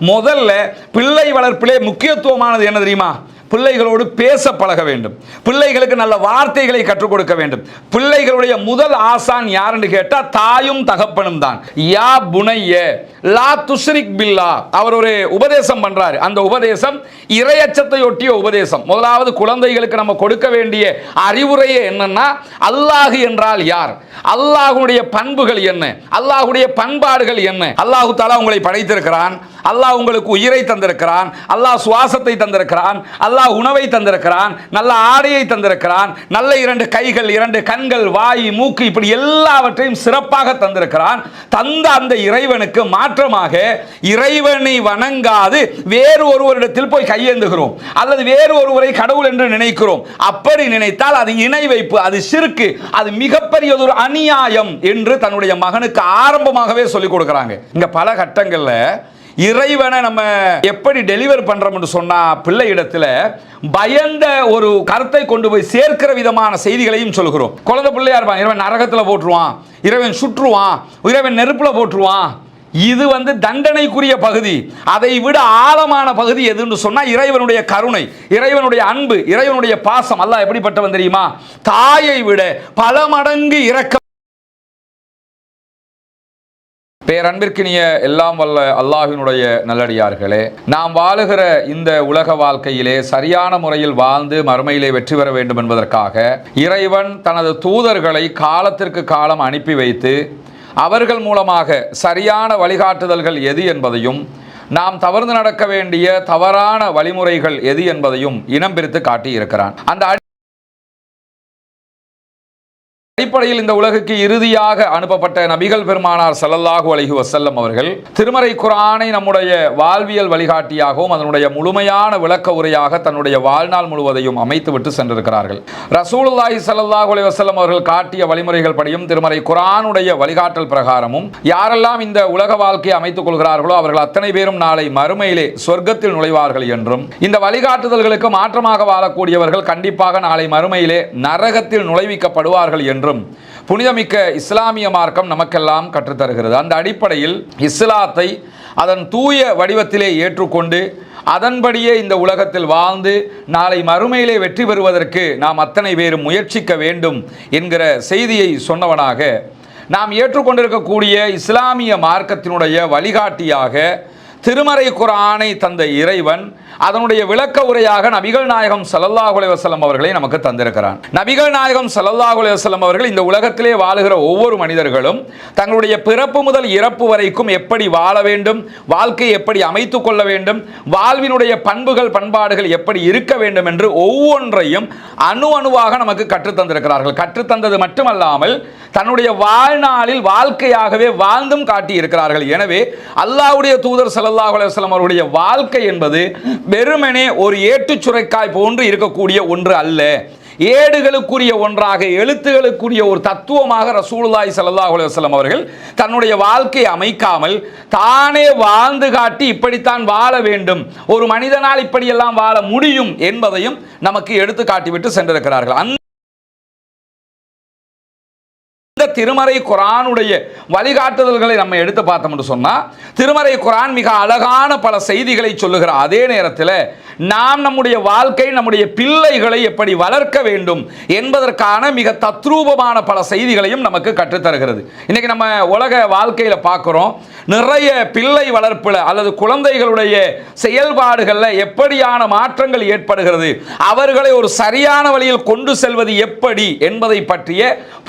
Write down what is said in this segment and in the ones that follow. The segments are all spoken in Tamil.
முதல்ல பிள்ளை வளர்ப்பிலே முக்கியத்துவமானது என்ன தெரியுமா? பிள்ளைகளோடு பேச பழக வேண்டும். பிள்ளைகளுக்கு நல்ல வார்த்தைகளை கற்றுக் கொடுக்க வேண்டும். பிள்ளைகளுடைய முதல் ஆசான் யாருன்னு கேட்டா தாயும் தகப்பனும் தான். யா புனைய லா துஷ்ரிக் பில்லா, அவர் ஒரு உபதேசம் பண்றாரு. அந்த உபதேசம் இறையச்சத்தை ஒட்டிய உபதேசம். முதலாவது குழந்தைகளுக்கு நம்ம கொடுக்க வேண்டிய அறிவுரையே என்னன்னா, அல்லாஹ் என்றால் யார், அல்லாஹ்வுடைய பண்புகள் என்ன, அல்லாஹ்வுடைய பண்பாடுகள் என்ன. அல்லாஹ் தஆலா உங்களை படைத்திருக்கிறான், அல்லாஹ் உங்களுக்கு உயிரை தந்திருக்கிறான், அல்லாஹ் சுவாசத்தை தந்திருக்கிறான், அல்லாஹ் உணவை தந்திருக்கிறான், நல்ல ஆடையை தந்திருக்கிறான், நல்ல 2 கைகள், 2 கண்கள், வாய், மூக்கு, இப்படி எல்லாவற்றையும் சிறப்பாக தந்திருக்கிறான். தந்த அந்த இறைவனுக்கு மாற்றமாக இறைவனை வணங்காது வேறு ஒருவரிடத்தில் போய் கையேந்துகிறோம், அல்லது வேறு ஒருவரை கடவுள் என்று நினைக்கிறோம். அப்படி நினைத்தால் அது இணை வைப்பு, அது ஷிர்க், அது மிகப்பெரிய ஒரு அநியாயம் என்று தன்னுடைய மகனுக்கு ஆரம்பமாகவே சொல்லிக் கொடுக்கிறாங்க. இங்க பல கட்டங்கள்ல இறைவனை நம்ம எப்படி டெலிவர் பண்றோம்னு சொன்னா, பிள்ளை இடத்துல பயந்த ஒரு கருத்தை கொண்டு போய் சேர்க்கிற விதமான செய்திகளையும் சொல்கிறோம். குழந்தை பிள்ளையா இருப்பான், இறைவன் நரகத்துல போட்டுருவான், இறைவன் சுற்றுவான், இறைவன் நெருப்புல போட்டுருவான். இது தண்டனைக்குரிய பகுதி. அதை விட ஆழமான பகுதி எதுன்னு சொன்னா இறைவனுடைய கருணை, இறைவனுடைய அன்பு, இறைவனுடைய பாசம். அல்லாஹ் எப்படிப்பட்டவன் தெரியுமா? தாயை விட பல மடங்கு இரக்கம். பேரன்பிற்கினிய எல்லாம் வல்ல அல்லாஹ்வினுடைய நல்லடியார்களே, நாம் வாழுகிற இந்த உலக வாழ்க்கையிலே சரியான முறையில் வாழ்ந்து மறுமையிலே வெற்றி பெற வேண்டும் என்பதற்காக இறைவன் தனது தூதர்களை காலத்திற்கு காலம் அனுப்பி வைத்து அவர்கள் மூலமாக சரியான வழிகாட்டுதல்கள் எது என்பதையும், நாம் தவறு நடக்க வேண்டிய தவறான வழிமுறைகள் எது என்பதையும் இனம் பிரித்து காட்டியிருக்கிறான். அந்த அடிப்படையில் இந்த உலகுக்கு இறுதியாக அனுப்பப்பட்ட நபிகள் பெருமானார் ஸல்லல்லாஹு அலைஹி வஸல்லம் அவர்கள் திருமறை குர்ஆனை நம்முடைய வாழ்வியல் வழிகாட்டியாகவும் அதனுடைய முழுமையான விளக்க உரையாக தன்னுடைய வாழ்நாள் முழுவதையும் அமைத்துவிட்டு சென்றிருக்கிறார்கள். ரசூலுல்லாஹி ஸல்லல்லாஹு அலைஹி வஸல்லம் அவர்கள் காட்டிய வழிமுறைகள் படியும் திருமறை குர்ஆனுடைய வழிகாட்டல் பிரகாரமும் யாரெல்லாம் இந்த உலக வாழ்க்கையை அமைத்துக் கொள்கிறார்களோ அவர்கள் அத்தனை பேரும் நாளை மறுமையிலே சொர்க்கத்தில் நுழைவார்கள் என்றும், இந்த வழிகாட்டுதல்களுக்கு மாற்றமாக வாழக்கூடியவர்கள் கண்டிப்பாக நாளை மறுமையிலே நரகத்தில் நுழைவிக்கப்படுவார்கள் என்றும் புனிதமிக்க இஸ்லாமிய மார்க்கம் நமக்கெல்லாம் கற்றுத்தருகிறது. அந்த அடிப்படையில் இஸ்லாத்தை அதன் தூய வடிவத்திலே ஏற்றுக்கொண்டு அதன்படியே இந்த உலகத்தில் வாழ்ந்து நாளை மறுமையிலே வெற்றி பெறுவதற்கு நாம் அத்தனை பேரும் முயற்சிக்க வேண்டும் என்கிற செய்தியை சொன்னவனாக, நாம் ஏற்றுக்கொண்டிருக்கக்கூடிய இஸ்லாமிய மார்க்கத்தினுடைய வழிகாட்டியாக திருமறை குர்ஆனை தந்த இறைவன் அதனுடைய விளக்க உரையாக நபிகள் நாயகம் ஸல்லல்லாஹு அலைஹி வஸல்லம் அவர்களை நமக்கு தந்திருக்கிறான். நபிகள் நாயகம் ஸல்லல்லாஹு அலைஹி வஸல்லம் அவர்கள் இந்த உலகத்திலே வாழுகிற ஒவ்வொரு மனிதர்களும் தங்களுடைய பிறப்பு முதல் இறப்பு வரைக்கும் எப்படி வாழ வேண்டும், வாழ்க்கையை எப்படி அமைத்துக் கொள்ள வேண்டும், வாழ்வினுடைய பண்புகள் பண்பாடுகள் எப்படி இருக்க வேண்டும் என்று ஒவ்வொன்றையும் அணு அணுவாக நமக்கு கற்றுத்தந்திருக்கிறார்கள். கற்றுத்தந்தது மட்டுமல்லாமல் தன்னுடைய வாழ்நாளில் வாழ்க்கையாகவே வாழ்ந்தும் காட்டி இருக்கிறார்கள். எனவே அல்லாஹ்வுடைய தூதர் ஸல்லல்லாஹு அலைஹி வஸல்லம் அவருடைய வாழ்க்கை என்பது வெறுமனே ஒரு ஏட்டுச் சுரைக்காய் போன்று இருக்கக்கூடிய ஒன்று அல்ல. ஏடுகளுக்குரிய ஒன்றாக, எழுத்துகளுக்குரிய ஒரு தத்துவமாக ரசூலுல்லாஹி ஸல்லல்லாஹு அலைஹி வஸல்லம் அவர்கள் தன்னுடைய வாழ்க்கையை அமைக்காமல் தானே வாழ்ந்து காட்டி இப்படித்தான் வாழ வேண்டும், ஒரு மனிதனால் இப்படியெல்லாம் வாழ முடியும் என்பதையும் நமக்கு எடுத்து காட்டிவிட்டு சென்றிருக்கிறார்கள். திருமறை குர்ஆனுடைய வழிகாட்டுதல்களை நம்ம எடுத்து பார்த்தோம் என்று சொன்னா, திருமறை குர்ஆன் மிக அழகான பல செய்திகளை சொல்லுகிற அதே நேரத்தில் நாம் நம்முடைய வாழ்க்கை, நம்முடைய பிள்ளைகளை எப்படி வளர்க்க வேண்டும் என்பதற்கான மிக தத்ரூபமான பல செய்திகளையும் நமக்கு கற்றுத்தருகிறது. இன்னைக்கு நம்ம உலக வாழ்க்கையில பார்க்கிறோம், நிறைய பிள்ளை வளர்ப்புல அல்லது குழந்தைகளுடைய செயல்பாடுகளில் எப்படியான மாற்றங்கள் ஏற்படுகிறது, அவர்களை ஒரு சரியான வழியில் கொண்டு செல்வது எப்படி என்பதை பற்றிய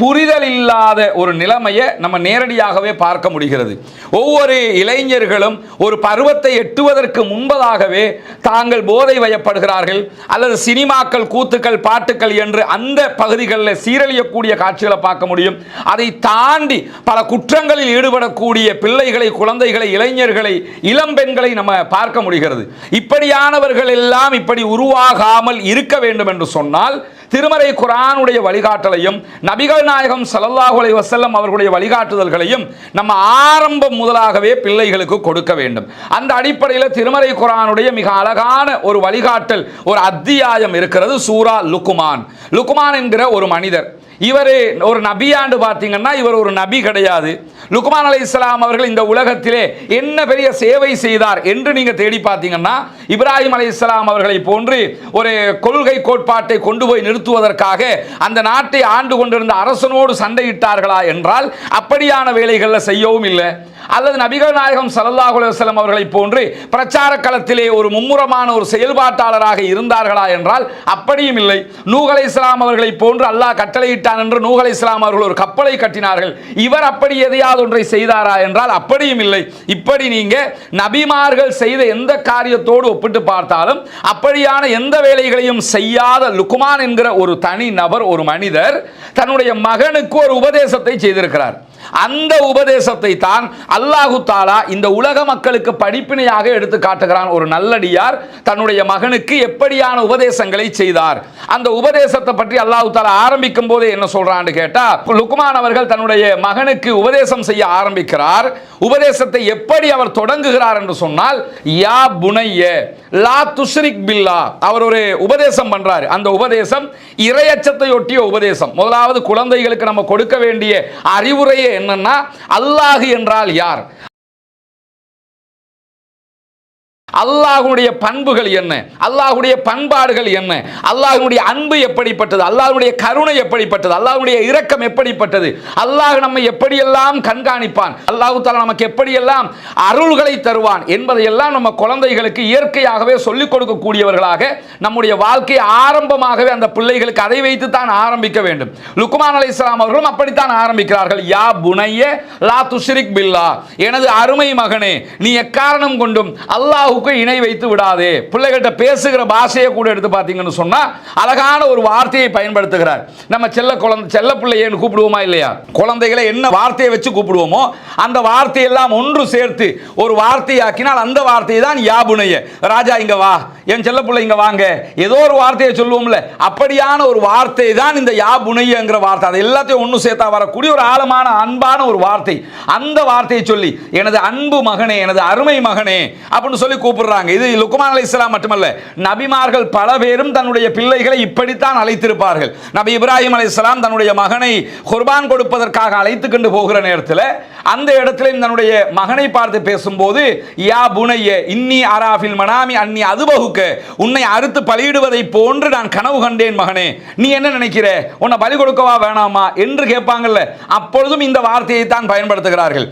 புரிதல் இல்லாத ஒரு நிலைமையை நம்ம நேரடியாகவே பார்க்க முடிகிறது. ஒவ்வொரு இளைஞர்களும் ஒரு பருவத்தை எட்டுவதற்கு முன்பதாகவே தாங்கள் போதை வயப்படுகிறார்கள், அல்லது சினிமாக்கள், கூத்துக்கள், பாட்டுக்கள் என்று அந்த பகுதிகளில் சீரழியக்கூடிய காட்சிகளை பார்க்க முடியும். அதை தாண்டி பல குற்றங்களில் ஈடுபடக்கூடிய பிள்ளைகளை, குழந்தைகளை, இளைஞர்களை, இளம் பெண்களை நம்ம பார்க்க முடிகிறது. இப்படியானவர்கள் எல்லாம் இப்படி உருவாகாமல் இருக்க வேண்டும் என்று சொன்னால் திருமறை குர்ஆனுடைய வழிகாட்டலையும் நபிகள் நாயகம் ஸல்லல்லாஹு அலைஹி வஸல்லம் அவர்களுடைய வழிகாட்டுதல்களையும் நம்ம ஆரம்பம் முதலாகவே பிள்ளைகளுக்கு கொடுக்க வேண்டும். அந்த அடிப்படையில் திருமறை குர்ஆனுடைய மிக அழகான ஒரு வழிகாட்டல், ஒரு அத்தியாயம் இருக்கிறது, சூரா லுக்மான். லுக்மான் என்கிற ஒரு மனிதர் இவர் ஒரு நபியாண்டு பார்த்தீங்கன்னா இவர் ஒரு நபி கிடையாது. லுக்மான் அலைஹிஸ்ஸலாம் அவர்கள் இந்த உலகத்திலே என்ன பெரிய சேவை செய்தார் என்று நீங்க தேடி பார்த்தீங்கன்னா, இப்ராஹிம் அலைஹிஸ்ஸலாம் அவர்களை போன்று ஒரு கொள்கை கோட்பாட்டை கொண்டு போய் நிறுத்துவதற்காக அந்த நாட்டை ஆண்டு கொண்டிருந்த அரசனோடு சண்டையிட்டார்களா என்றால் அப்படியான வேலைகளில் செய்யவும் இல்லை. அல்லது நபிகள் நாயகம் ஸல்லல்லாஹு அலைஹி வஸல்லம் அவர்களை போன்று பிரச்சார களத்திலே ஒரு மும்முரமான ஒரு செயல்பாட்டாளராக இருந்தார்களா என்றால் அப்படியும் இல்லை. நூஹ் அலைஹிஸ்ஸலாம் அவர்களை போன்று அல்லாஹ் கட்டளையிட்டான் என்று நூஹ் அலைஹிஸ்ஸலாம் அவர்கள் ஒரு கப்பலை கட்டினார்கள். இவர் அப்படி எதையாவது ஒன்றை செய்தாரா என்றால் அப்படியும் இல்லை. இப்படி நீங்க நபிமார்கள் செய்த எந்த காரியத்தோடு ஒப்பிட்டு பார்த்தாலும் அப்படியான எந்த வேலைகளையும் செய்யாத லுக்மான் என்கிற ஒரு தனி நபர், ஒரு மனிதர் தன்னுடைய மகனுக்கு ஒரு உபதேசத்தை செய்திருக்கிறார். அந்த உபதேசத்தை தான் அல்லாஹு தாலா இந்த உலக மக்களுக்கு படிப்பினையாக எடுத்து காட்டுகிறான். ஒரு நல்லடியார் தன்னுடைய மகனுக்கு எப்படியான உபதேசங்களை செய்தார். அந்த உபதேசத்தை பற்றி அல்லாஹு தாலா ஆரம்பிக்கும் போது என்ன சொல்றான்னு கேட்டா, லுக்மான் அவர்கள் தன்னுடைய மகனுக்கு உபதேசம் செய்ய ஆரம்பிக்கிறார். உபதேசத்தை எப்படி அவர் தொடங்குகிறார் என்று சொன்னால், யா புனைய லா துஷ்ரிக் பில்லா. அவர் ஒரு உபதேசம் பண்றாரு. அந்த உபதேசம் இறையச்சத்தை ஒட்டிய உபதேசம். முதலாவது குழந்தைகளுக்கு நம்ம கொடுக்க வேண்டிய அறிவுரையே என்னன்னா, அல்லாஹ் என்றால் யார், அல்லாஹ்வுடைய பண்புகள் என்ன, அல்லாஹ்வுடைய பண்பாடுகள் என்ன, அல்லாஹ்வுடைய அன்பு எப்படிப்பட்டது, அல்லாஹ்வுடைய கருணை எப்படிப்பட்டது, அல்லாஹ்வுடைய இரக்கம் எப்படிப்பட்டது, அல்லாஹ் நம்மை எப்படியெல்லாம் கண்காணிப்பான், அல்லாஹ் தஆலா நமக்கு எப்படியெல்லாம் அருள்களை தருவான் என்பதையெல்லாம் நம்ம குழந்தைகளுக்கு இயற்கையாகவே சொல்லிக் கொடுக்கக்கூடியவர்களாக நம்முடைய வாழ்க்கை ஆரம்பமாகவே அந்த பிள்ளைகளுக்கு அதை வைத்து தான் ஆரம்பிக்க வேண்டும். லுக்மான் அலைஹிஸ்ஸலாம் அவர்களும் அப்படித்தான் ஆரம்பிக்கிறார்கள். யா புனைய லா துஷ்ரிக் பில்லா. எனது அருமை மகனே, நீ எக்காரணம் கொண்டும் அல்லாஹ் இணை வைத்து விடாதே. பிள்ளைகிட்ட பேசுகிற பாஷையை கூட எடுத்து பார்த்தீங்கன்னு சொன்னா அழகான ஒரு வார்த்தையை பயன்படுத்துகிறார். நம்ம செல்ல பிள்ளையேன்னு கூப்பிடுவோமா இல்லையா? குழந்தைகளை என்ன வார்த்தையை வச்சு கூப்பிடுவோமோ அந்த வார்த்தையெல்லாம் ஒன்று சேர்த்து ஒரு வார்த்தையாக்கினால் அந்த வார்த்தை தான் யாபுனைய. ராஜா இங்க வா, என் செல்ல பிள்ளை இங்க வாங்க, ஏதோ ஒரு வார்த்தையை சொல்லுவோம்ல, அப்படியான ஒரு வார்த்தை தான் இந்த யாபுனையங்கிற வார்த்தை. அது எல்லாத்தையும் ஒன்று சேர்த்தா வரக்கூடிய ஒரு ஆழமான அன்பான ஒரு வார்த்தை. அந்த வார்த்தையை சொல்லி எனது அன்பு மகனே, எனது அருமை மகனே அப்படின்னு சொல்லி கூப்பிடுறாங்க. இது லுக்மான் அலைஹிஸ்ஸலாம் மட்டுமல்ல, நபிமார்கள் பல பேரும் தன்னுடைய பிள்ளைகளை இப்படித்தான் அழைத்திருப்பார்கள். நபி இப்ராஹிம் அலைஹிஸ்ஸலாம் தன்னுடைய மகனை குர்பான் கொடுப்பதற்காக அழைத்து கொண்டு போகிற நேரத்தில் அந்த இடத்துல தன்னுடைய மகனை பார்த்து பேசும்போது, யா புனைய இன்னி அராஃபில் மனாமி அன்னி அதுபகுக்க, உன்னை அறுத்து பலியிடுவதை போன்று நான் கனவு கண்டேன் மகனே, நீ என்ன நினைக்கிற, உன்னை பலி கொடுக்கவா வேணாமா என்று கேட்பாங்கல்ல. அப்பொழுதும் இந்த வார்த்தையை தான் பயன்படுத்துகிறார்கள்.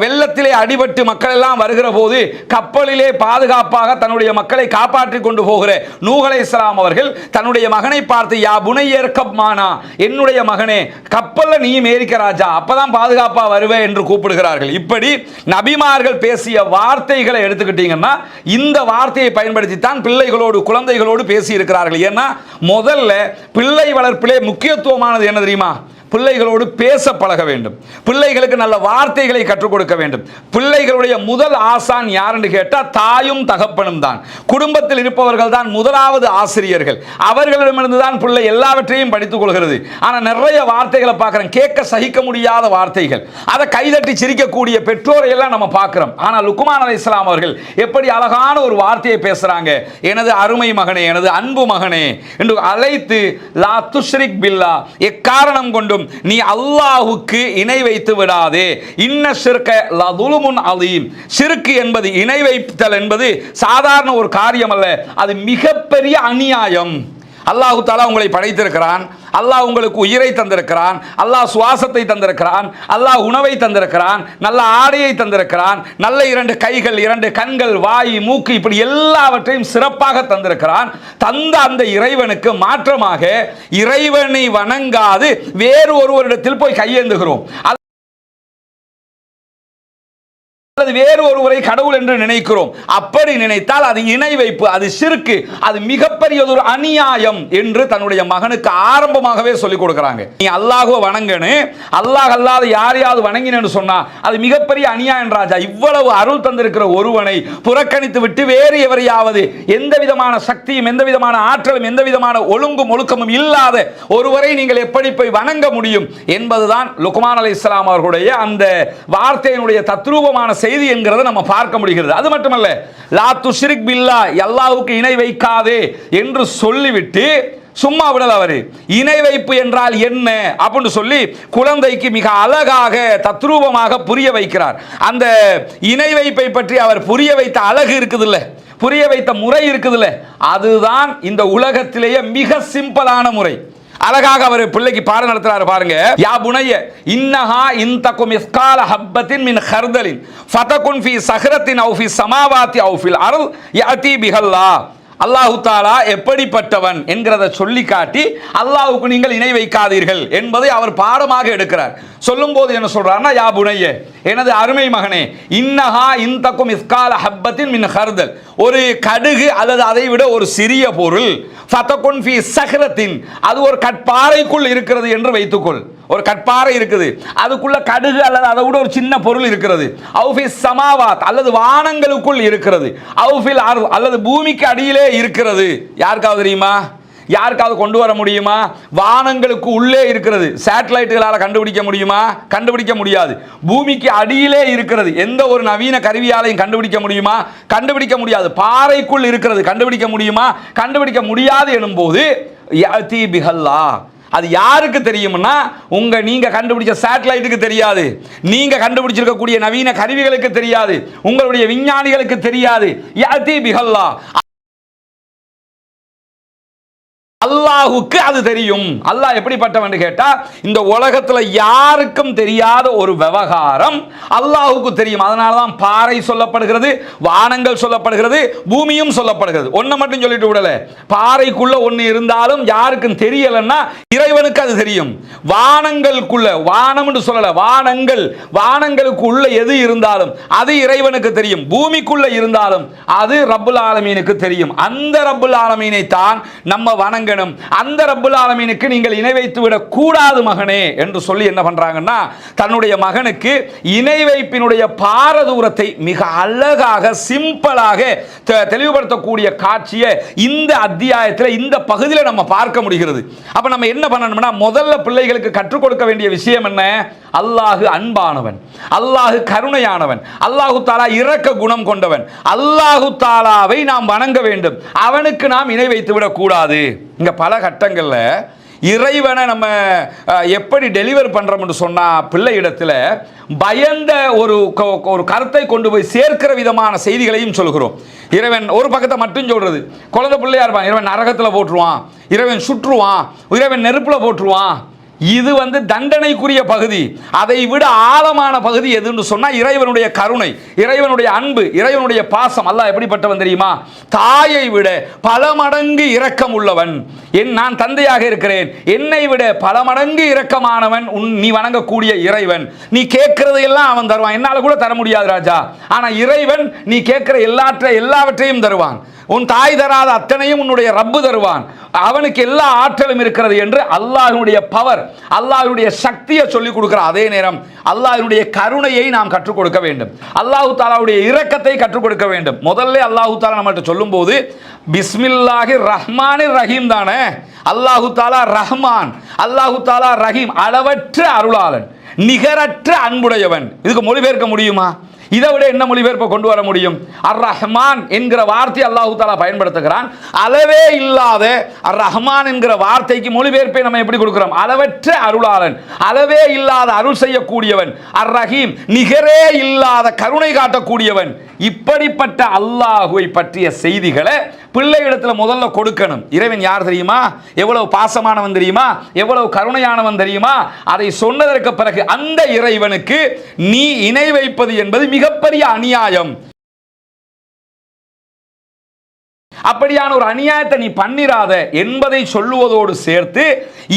வெள்ளத்திலே அடிபட்டு மக்கள் எல்லாம் வருகிற போது கப்பலிலே பாதுகாப்பாக தன்னுடைய மக்களை காப்பாற்றி கொண்டு போகிற நூஹ் அலைஹிஸ்ஸலாம் அவர்கள் தன்னுடைய மகனை பார்த்து, யா புனைய இர்கப் மானா, என்னுடைய மகனே கப்பல்ல நீயும் ஏறிக்க ராஜா, அப்பதான் பாதுகாப்பா வருவே என்று கூப்பிடுகிறார்கள். இப்படி நபிமார்கள் பேசிய வார்த்தைகளை எடுத்துக்கிட்டீங்கன்னா இந்த வார்த்தையை பயன்படுத்தி தான் பிள்ளைகளோடு குழந்தைகளோடு பேசி இருக்கிறார்கள். ஏன்னா முதல்ல பிள்ளை வளர்ப்பிலே முக்கியத்துவமானது என்ன தெரியுமா? பிள்ளைகளோடு பேச பழக வேண்டும், பிள்ளைகளுக்கு நல்ல வார்த்தைகளை கற்றுக் கொடுக்க வேண்டும். பிள்ளைகளுடைய முதல் ஆசான் யாருன்னு கேட்டால் தாயும் தகப்பனும் தான். குடும்பத்தில் இருப்பவர்கள் தான் முதலாவது ஆசிரியர்கள். அவர்களிடமிருந்து தான் பிள்ளை எல்லாவற்றையும் படித்துக் கொள்கிறது. ஆனால் நிறைய வார்த்தைகளை பார்க்குறோம், கேட்க சகிக்க முடியாத வார்த்தைகள், அதை கைதட்டி சிரிக்கக்கூடிய பெற்றோரை எல்லாம் நம்ம பார்க்கிறோம். ஆனால் லுக்மான் அலைஹிஸ்ஸலாம் அவர்கள் எப்படி அழகான ஒரு வார்த்தையை பேசுறாங்க, எனது அருமை மகனே, எனது அன்பு மகனே என்று அழைத்து, லா துஷ்ரிக் பில்லா, எக்காரணம் கொண்டு நீ அல்லாஹ்வுக்கு இணை வைத்து விடாதே. இன்ன ஷிர்க லதுலுமுன் அலீம். ஷிர்க் என்பது, இணை வைத்தல் என்பது சாதாரண ஒரு காரியம் அல்ல, அது மிகப்பெரிய அநியாயம். அல்லாஹ் தஆலா உங்களை படைத்திருக்கிறான், அல்லாஹ் உங்களுக்கு உயிரை தந்திருக்கிறான், அல்லாஹ் சுவாசத்தை தந்திருக்கிறான், அல்லாஹ் உணவை தந்திருக்கிறான், நல்ல ஆடையை தந்திருக்கிறான், நல்ல 2 கைகள், 2 கண்கள், வாய், மூக்கு, இப்படி எல்லாவற்றையும் சிறப்பாக தந்திருக்கிறான். தந்த அந்த இறைவனுக்கு மாற்றமாக இறைவனை வணங்காது வேறு ஒருவரிடத்தில் போய் கையேந்துகிறோம். வேறு ஒருவரை கடவுள் என்று நினைக்கிறோம். அப்படி நினைத்தால் அது இணை வைப்பு, அது ஷிர்க், அது மிகப்பெரிய ஒரு அநியாயம் என்று தன்னுடைய மகனுக்கு ஆரம்பமாகவே சொல்லிக் கொடுக்கிறாங்க. நீ அல்லாஹ்வை வணங்கனு, அல்லாஹ் அல்லாத யாரையாவது வணங்கினு சொன்னா அது மிகப்பெரிய அநியாயம் ராஜா. இவ்வளவு அருள் தந்திருக்கிற ஒருவனை புறக்கணித்து விட்டு வேறு எவரையாவது, எந்த விதமான சக்தியும் எந்த விதமான ஆற்றலும் எந்த விதமான ஒழுங்கும் ஒழுக்கமும் இல்லாத ஒருவரை நீங்கள் எப்படி போய் வணங்க முடியும் என்பதுதான் லுக்மான் அலைஹிஸ்ஸலாம் அவர்களுடைய அந்த வார்த்தையினுடைய தத்ரூபமான செய்தி என்கிறத நம்ம பார்க்க முடிகிறது. அது மட்டுமல்ல, லா துஷ்ரிக் பில்லா, அல்லாஹ்வுக்கு இணை வைக்காதே என்று சொல்லிவிட்டு சும்மா விடல அவரு. இணை வைப்பு என்றால் என்ன அப்படின்னு சொல்லி குழந்தைக்கு மிக அழகாக தத்ரூபமாக புரிய வைக்கிறார். அந்த இணை வைப்பை பற்றி அவர் புரிய வைத்த அழகு இருக்குதுல்ல, புரிய வைத்த முறை இருக்குதுல்ல, அதுதான் இந்த உலகத்திலேயே மிக சிம்பிளான முறை. அழகாக அவர் பிள்ளைக்கு பாடம் நடத்துறாரு பாருங்க. யா புனைய இன்னஹா இன்தகும் இஸ்கால ஹப்பத்தின் மின் ஹர்தலின் ஃபதகுன் ஃபீ ஸஹ்ரத்தின் அவு ஃபீ ஸமாவாத்தி அவு ஃபில் அர்த் யஅதி பிஹல்லாஹ். அல்லாஹு தாலா எப்படிப்பட்டவன் என்கிறத சொல்லி காட்டி அல்லாஹ்வுக்கு நீங்கள் இணை வைக்காதீர்கள் என்பதை அவர் பாடமாக எடுக்கிறார். சொல்லும் போது என்ன சொல்றாருன்னா, யா புனைய, எனது அருமை மகனே, இன்னஹா இன்தகும் இஸ்கால ஹப்பத்தின் மின் ஹர்தல், ஒரு கடுகு அல்லது அதை விட ஒரு சிறிய பொருள், ஃபதகுன் ஃபீ ஸஹ்ரத்தின், அது ஒரு கற்பாறைக்குள் இருக்கிறது என்று வைத்துக்கொள். ஒரு கற்பாறை இருக்குது, அதுக்குள்ள கடுகு அல்லது அதை விட ஒரு சின்ன பொருள் இருக்கிறது. அவு ஃபீ ஸமாவாத், அல்லது வானங்களுக்குள் இருக்கிறது. அவு ஃபில் அர்த், அல்லது பூமிக்கு அடியிலே இருக்கிறது. யாருக்காவது தெரியுமா? யாருக்காவது கொண்டு வர முடியுமா? வானங்களுக்கு உள்ளே இருக்கிறது. சேட்டலைட்டுகளால் கண்டுபிடிக்க முடியுமா? கண்டுபிடிக்க முடியாது. பூமிக்கு அடியிலே இருக்கிறது. எந்த ஒரு நவீன கருவியாலையும் கண்டுபிடிக்க முடியுமா? கண்டுபிடிக்க முடியாது. பாறைக்குள் இருக்கிறது. கண்டுபிடிக்க முடியுமா? கண்டுபிடிக்க முடியாது எனும் போது யஅதி பிஹல்லாஹ், அது யாருக்கு தெரியும்னா, நீங்க கண்டுபிடிச்ச சேட்டலைட்டுக்கு தெரியாது, நீங்க கண்டுபிடிச்சிருக்கக்கூடிய நவீன கருவிகளுக்கு தெரியாது, உங்களுடைய விஞ்ஞானிகளுக்கு தெரியாது. யஅதி பிஹல்லாஹ், அல்லாஹுக்கு அது தெரியும். அல்லாஹ் எப்படிப்பட்டவன் கேட்டா, இந்த உலகத்துல யாருக்கும் தெரியாத ஒரு விவகாரம் அல்லாஹுக்கு தெரியும். அதனாலதான் பாறை சொல்லப்படுகிறது, வானங்கள் சொல்லப்படுகிறது, பூமியும் சொல்லப்படுகிறது. ஒன்ன மட்டும் சொல்லிட்டு விடல, பாறைக்குள்ள ஒன்னு இருந்தாலும் யாருக்கும் தெரியலன்னா இறைவனுக்கு அது தெரியும். வானங்களுக்குள்ள, வானம் என்று சொல்லல, வானங்களுக்குள்ள எது இருந்தாலும் அது இறைவனுக்கு தெரியும். பூமிக்குள்ள இருந்தாலும் அது ரப்புல் ஆலமீனுக்கு தெரியும். அந்த ரப்புல் ஆலமீனை தான் நம்ம வணங்க. அந்த ரப்புல் ஆலமீனுக்கு நீங்கள் இணை வைத்து விடக் கூடாது மகனே என்று சொல்லி என்ன பண்றாங்கன்னா, தன்னுடைய மகனுக்கு இணை வைப்பினுடைய பாரதூரத்தை மிக அழகாக சிம்பிளாக தெளிவுபடுத்தக்கூடிய காட்சியை இந்த அத்தியாயத்தில், இந்த பகுதியில் நம்ம பார்க்க முடிகிறது. அப்ப நம்ம என்ன பண்ணணும்னா, முதல்ல பிள்ளைகளுக்கு கற்றுக் கொடுக்க வேண்டிய விஷயம் என்ன? அல்லாஹ் அன்பானவன், அல்லாஹ் கருணையானவன், அல்லாஹு தாலா இரக்க குணம் கொண்டவன். அல்லாஹு தாலாவை நாம் வணங்க வேண்டும், அவனுக்கு நாம் இணை வைத்து விடக் கூடாது. இங்க பல கட்டங்கள்ல இறைவனை நம்ம எப்படி டெலிவர் பண்றோம்னு சொன்னா, பிள்ளை இடத்துல பயந்த ஒரு கருத்தை கொண்டு போய் சேர்க்கிற விதமான செய்திகளையும் சொல்கிறோம். இறைவன் ஒரு பக்கத்தை மட்டும் சொல்றது, குழந்தை பிள்ளையா இருப்பான், இறைவன் நரகத்துல போட்டுருவான், இறைவன் சுற்றுவான், இறைவன் நெருப்புல போட்டுருவான். இது தண்டனைக்குரிய பகுதி. அதை விட ஆழமான பகுதி எதுன்னு சொன்னா இறைவனுடைய கருணை, இறைவனுடைய அன்பு, இறைவனுடைய பாசம். அல்லாஹ் எப்படிப்பட்டவன் தெரியுமா? தாயை விட பல மடங்கு இரக்கம் உள்ளவன். நான் தந்தையாக இருக்கிறேன், என்னை விட பல மடங்கு இரக்கமானவன் நீ வணங்கக்கூடிய இறைவன். நீ கேட்கிறதையெல்லாம் அவன் தருவான். என்னால கூட தர முடியாது ராஜா, ஆனா இறைவன் நீ கேட்கிற எல்லாவற்றையும் தருவான். உன் தாய் தராத அத்தனையும் உன்னுடைய ரப்பு தருவான். அவனுக்கு எல்லா ஆற்றலும் இருக்கிறது என்று அல்லாஹ்வுடைய பவர், அல்லாஹ்வுடைய சக்தியை சொல்லிக் கொடுக்கிற அதே நேரம் அல்லாஹ்வுடைய கருணையை நாம் கற்றுக் கொடுக்க வேண்டும். அல்லாஹ் தஆலாவுடைய இரக்கத்தை கற்றுக் கொடுக்க வேண்டும். முதல்ல அல்லாஹ் தஆலா நம்மகிட்ட சொல்லும் போது பிஸ்மில்லாஹிர் ரஹ்மானிர் ரஹீம் தானே. அல்லாஹ் தஆலா ரஹ்மான், அல்லாஹ் தஆலா ரஹீம், அளவற்ற அருளாளன், நிகரற்ற அன்புடையவன். இதுக்கு மொழிபெயர்க்க முடியுமா? இதை விட என்ன மொழிபெயர்ப்பை கொண்டு வர முடியும்? அர் ரஹ்மான் என்கிற வார்த்தை அல்லாஹ் தஆலா பயன்படுத்துகிறான். அளவே இல்லாத அர் ரஹ்மான் என்கிற வார்த்தைக்கு மொழிபெயர்ப்பை நம்ம எப்படி கொடுக்கிறோம்? அளவற்ற அருளாளன், அளவே இல்லாத அருள் செய்யக்கூடியவன். அர் ரஹீம், நிகரே இல்லாத கருணை காட்டக்கூடியவன். இப்படிப்பட்ட அல்லாஹுவை பற்றிய செய்திகளை பிள்ளைகளிடத்துல முதல்ல கொடுக்கணும். இறைவன் யார் தெரியுமா? எவ்வளவு பாசமானவன் தெரியுமா? எவ்வளவு கருணையானவன் தெரியுமா? அதை சொன்னதற்கு பிறகு அந்த இறைவனுக்கு நீ இணை வைப்பது என்பது மிகப்பெரிய அநியாயம். அப்படியான ஒரு அநியாயத்தை நீ பண்ணிராத என்பதை சொல்லுவதோடு சேர்த்து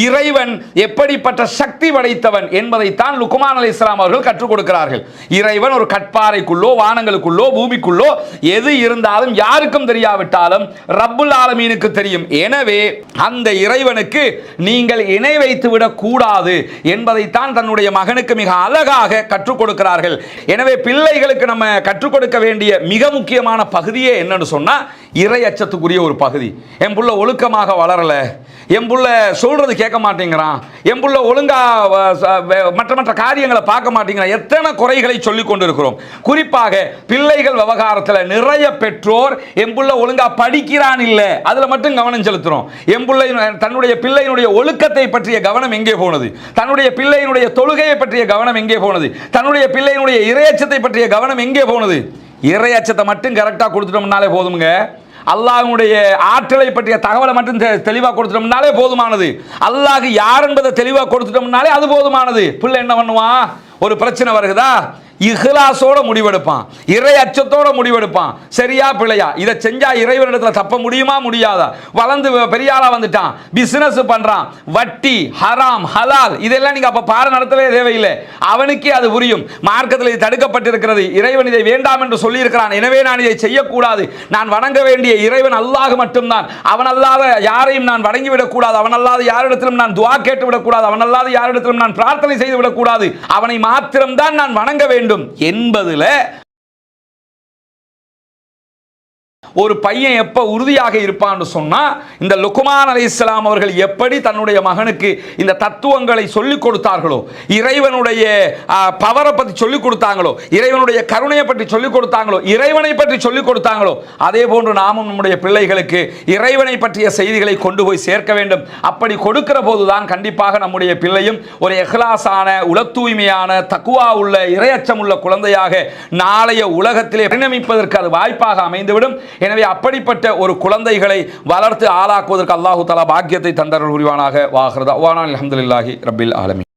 இறைவன் எப்படிப்பட்ட சக்தி படைத்தவன் என்பதைத்தான் லுக்மான் அலைஹிஸ்ஸலாம் அவர்கள் கற்றுக் கொடுக்கிறார்கள். இறைவன் ஒரு கற்பாறைக்குள்ளோ, வானங்களுக்குள்ளோ, பூமிக்குள்ளோ எது இருந்தாலும் யாருக்கும் தெரியாவிட்டாலும் ரப்புல் ஆலமீனுக்கு தெரியும். எனவே அந்த இறைவனுக்கு நீங்கள் இணை வைத்து விடக் கூடாது என்பதைத்தான் தன்னுடைய மகனுக்கு மிக அழகாக கற்றுக் கொடுக்கிறார்கள். எனவே பிள்ளைகளுக்கு நம்ம கற்றுக் கொடுக்க வேண்டிய மிக முக்கியமான பகுதியே என்னன்னு சொன்னா இறை அச்சத்துக்குரிய ஒரு பகுதி. என் புள்ள ஒழுக்கமாக வளரல, என் புள்ள சொல்றது கேட்க மாட்டேங்கிறான், என் புள்ள ஒழுங்கா மற்ற மற்ற காரியங்களை பார்க்க மாட்டேங்கிறான், எத்தனை குறைகளை சொல்லிக் கொண்டிருக்கிறோம். குறிப்பாக பிள்ளைகள் விவகாரத்தில் நிறைய பெற்றோர் என் புள்ள ஒழுங்கா படிக்கிறான் இல்ல அதுல மட்டும் கவனம் செலுத்துறோம். என் பிள்ளை தன்னுடைய பிள்ளையினுடைய ஒழுக்கத்தை பற்றிய கவனம் எங்கே போனது, தன்னுடைய பிள்ளையினுடைய தொழுகையை பற்றிய கவனம் எங்கே போனது, தன்னுடைய பிள்ளையினுடைய இறையச்சத்தை பற்றிய கவனம் எங்கே போனது. இறையச்சத்தை மட்டும் கரெக்டா கொடுத்துட்டோம்னாலே போதுங்க. அல்லாஹ்வுடைய ஆற்றலை பற்றிய தகவலை மட்டும் தெளிவாக கொடுத்துட்டோம்னாலே போதுமானது. அல்லாஹ் யார் என்பதை தெளிவாக கொடுத்துட்டோம்னாலே அது போதுமானது. பிள்ளை என்ன பண்ணுவான், ஒரு பிரச்சனை வருகுதா இஹ்லாஸோட முடிவெடுப்பான், இறை அச்சத்தோட முடிவெடுப்பான். சரியா பிள்ளையா, இதை செஞ்சா இறைவனிடத்தில் தப்ப முடியுமா முடியாதா, வளர்ந்து பெரியாளா வந்துட்டான், பிசினஸ் பண்றான், வட்டி ஹராம் ஹலால் இதெல்லாம் நீங்க அப்ப பாடம் நடத்தவே தேவையில்லை. அவனுக்கே அது புரியும். மார்க்கத்தில் இது தடுக்கப்பட்டிருக்கிறது, இறைவன் இதை வேண்டாம் என்று சொல்லி இருக்கிறான், எனவே நான் இதை செய்யக்கூடாது, நான் வணங்க வேண்டிய இறைவன் அல்லாஹ் மட்டும்தான், அவன் அல்லாத யாரையும் நான் வணங்கிவிடக் கூடாது, அவன் அல்லாத யாரிடத்திலும் நான் துஆ கேட்டு விடக்கூடாது, அவன் அல்லாத யாரிடத்திலும் நான் பிரார்த்தனை செய்து விடக்கூடாது, அவனை மாத்திரம்தான் நான் வணங்க வேண்டும் என்பதுல ஒரு பையன் எப்ப உறுதியாக இருப்பான்னு சொன்னா, இந்த லுக்மான் அலைஹிஸ்ஸலாம் அவர்கள் எப்படி தன்னுடைய மகனுக்கு இந்த தத்துவங்களை சொல்லிக் கொடுத்தார்களோ, இறைவனுடைய பவரை பற்றி சொல்லிக் கொடுத்தாங்களோ, இறைவனுடைய கருணையை பற்றி சொல்லிக் கொடுத்தாங்களோ, இறைவனை பற்றி சொல்லிக் கொடுத்தாங்களோ, அதே போன்று நாமும் நம்முடைய பிள்ளைகளுக்கு இறைவனை பற்றிய செய்திகளை கொண்டு போய் சேர்க்க வேண்டும். அப்படி கொடுக்கிற போதுதான் கண்டிப்பாக நம்முடைய பிள்ளையும் ஒரு இஹ்லாஸான, உல தூய்மையான, தக்குவா உள்ள, இறையச்சம் உள்ள குழந்தையாக நாளைய உலகத்திலே பரிணமிப்பதற்கு அது வாய்ப்பாக அமைந்துவிடும். எனவே அப்படிப்பட்ட ஒரு குழந்தைகளை வளர்த்து ஆளாக்குவதற்கு அல்லாஹு தஆலா பாக்கியத்தை தந்தருள் புரிவானாக. வாஹிரு தஅவானா அல்ஹம்துலில்லாஹி ரப்பில் ஆலமீன்.